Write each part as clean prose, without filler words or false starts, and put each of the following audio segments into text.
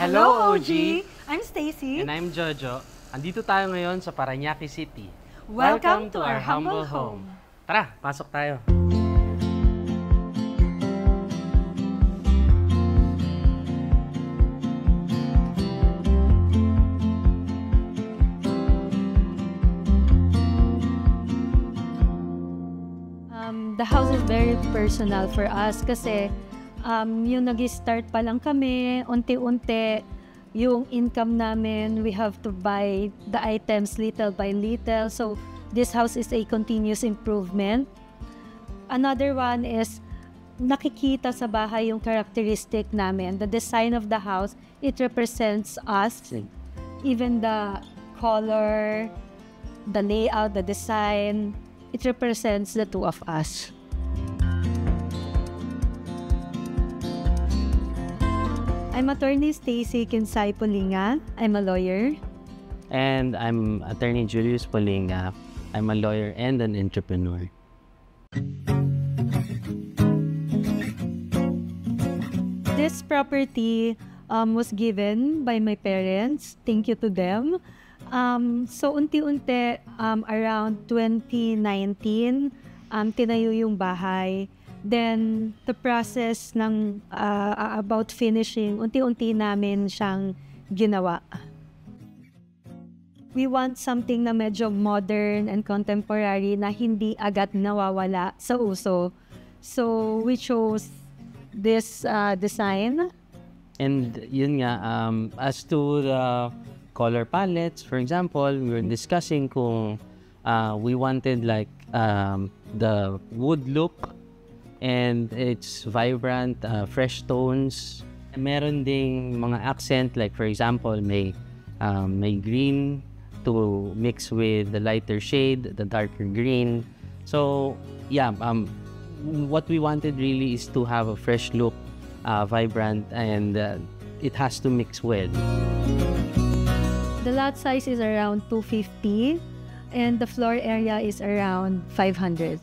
Hello, OG! I'm Stacy. And I'm Jojo. Andito tayo ngayon sa Parañaque City. Welcome to our humble home. Tara, pasok tayo. The house is very personal for us kasi yung nag-start pa lang kami, unti-unti yung income namin, we have to buy the items little by little. So this house is a continuous improvement. Another one is nakikita sa bahay yung characteristic namin. The design of the house, it represents us. Even the color, the layout, the design, it represents the two of us. I'm Attorney Stacy Kinsay Pulinga. I'm a lawyer. And I'm Attorney Julius Pulinga. I'm a lawyer and an entrepreneur. This property was given by my parents. Thank you to them. So unti-unti, around 2019, tinayo yung bahay. Then, the process ng about finishing, unti-unti namin siyang ginawa. We want something na medyo modern and contemporary na hindi agad nawawala sa uso. So, we chose this design. And yun nga, as to the color palettes, for example, we were discussing kung we wanted like the wood look and it's vibrant, fresh tones. Meron ding mga accent, like for example, may green to mix with the lighter shade, the darker green. So yeah, what we wanted really is to have a fresh look, vibrant, and it has to mix well. The lot size is around 250 and the floor area is around 500.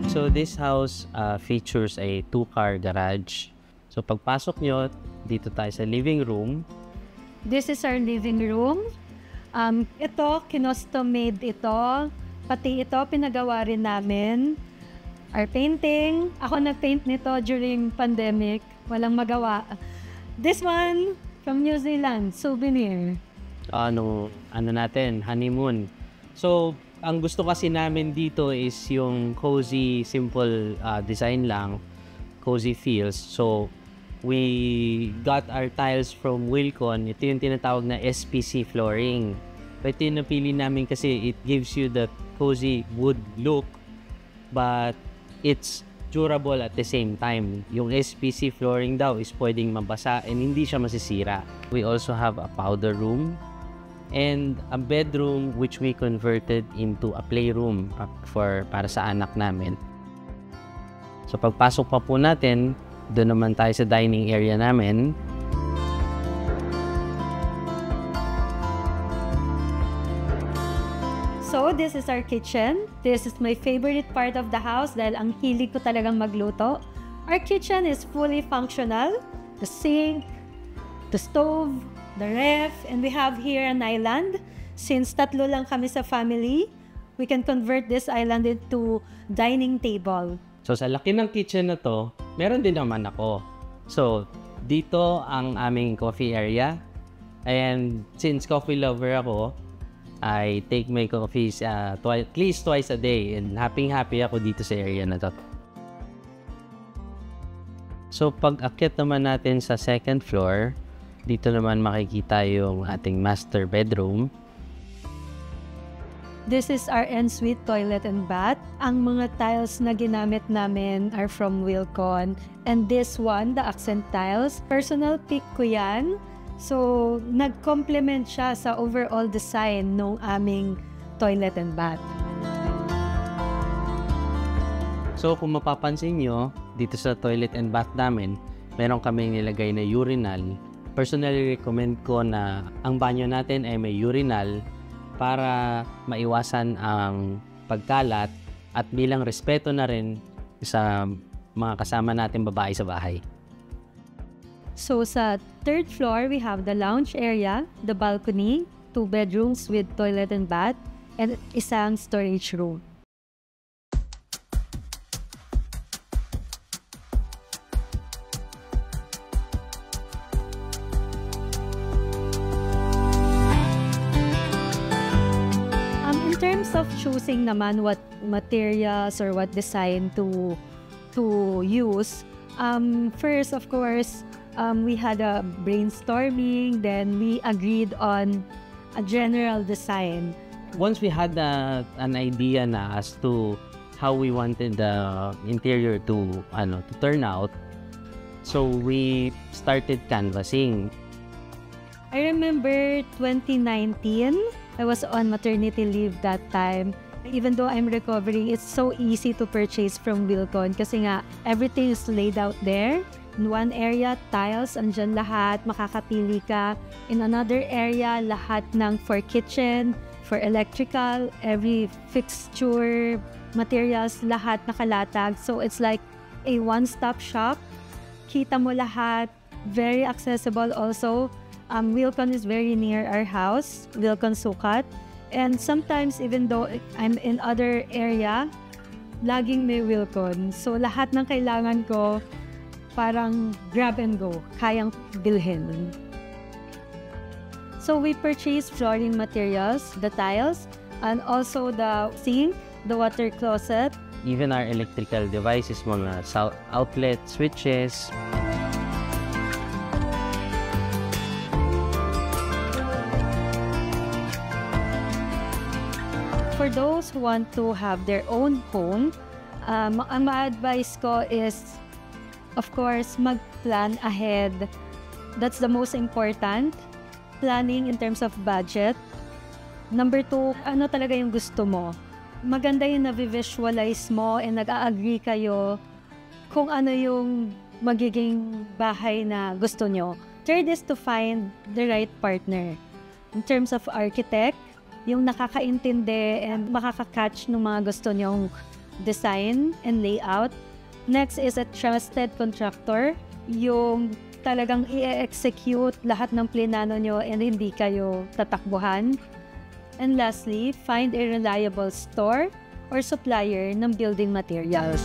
So this house features a 2-car garage. So pagpasok nyo, dito tayo sa living room. This is our living room. Ito, kinustom-made ito. Pati ito, pinagawa rin namin. Our painting, ako nag-paint nito during pandemic. Walang magawa. This one, from New Zealand, souvenir. Ano natin, honeymoon. So, ang gusto kasi namin dito is yung cozy, simple design lang, cozy feels. So, we got our tiles from Wilcon. Ito yung tinatawag na SPC flooring. Ito yung napili namin kasi it gives you the cozy wood look, but it's durable at the same time. Yung SPC flooring daw is pwedeng mabasa and hindi siya masisira. We also have a powder room and a bedroom which we converted into a playroom para sa anak namin. So pagpasok pa po natin, doon naman tayo sa dining area namin. So this is our kitchen. This is my favorite part of the house dahil ang hilig ko talagang magluto. Our kitchen is fully functional. The sink, the stove, the ref, and we have here an island. Since tatlo lang kami sa family, we can convert this island into dining table. So sa laki ng kitchen na to, meron din naman ako. So dito ang aming coffee area. And since coffee lover ako, I take my coffees at least twice a day. And happy ako dito sa area na to. So pag akyat naman natin sa second floor, dito naman makikita yung ating master bedroom. This is our ensuite toilet and bath. Ang mga tiles na ginamit namin are from Wilcon. And this one, the accent tiles, personal pick ko yan. So, nag-complement siya sa overall design ng aming toilet and bath. So, kung mapapansin nyo, dito sa toilet and bath namin, meron kaming nilagay na urinal. Personally recommend ko na ang banyo natin ay may urinal para maiwasan ang pagkalat at bilang respeto na rin sa mga kasama natin babae sa bahay. So sa third floor, we have the lounge area, the balcony, 2 bedrooms with toilet and bath, and isang storage room. In terms of choosing naman what materials or what design to use, first, of course, we had a brainstorming, then we agreed on a general design. Once we had an idea na as to how we wanted the interior to turn out, so we started canvassing. I remember 2019, I was on maternity leave that time. Even though I'm recovering, it's so easy to purchase from Wilcon kasi nga everything is laid out there. In one area, tiles, andyan lahat, makakapili ka. In another area, lahat ng for kitchen, for electrical, every fixture, materials, lahat nakalatag. So it's like a one-stop shop. Kita mo lahat, very accessible also. Wilcon is very near our house, Wilcon Sukat. And sometimes, even though I'm in other area, laging may Wilcon. So lahat ng kailangan ko, parang grab and go, kayang bilhin. So we purchased flooring materials, the tiles, and also the sink, the water closet. Even our electrical devices, mga outlet switches. For those who want to have their own home, ang ma-advise ko is, of course, mag-plan ahead. That's the most important. Planning in terms of budget. Number 2, ano talaga yung gusto mo? Maganda yung na-visualize mo and nag-a-agree kayo kung ano yung magiging bahay na gusto nyo. Third is to find the right partner. In terms of architect, yung nakakaintindi and makaka-catch ng mga gusto nyong design and layout. Next is a trusted contractor, yung talagang i-execute lahat ng plinano nyo and hindi kayo tatakbuhan. And lastly, find a reliable store or supplier ng building materials.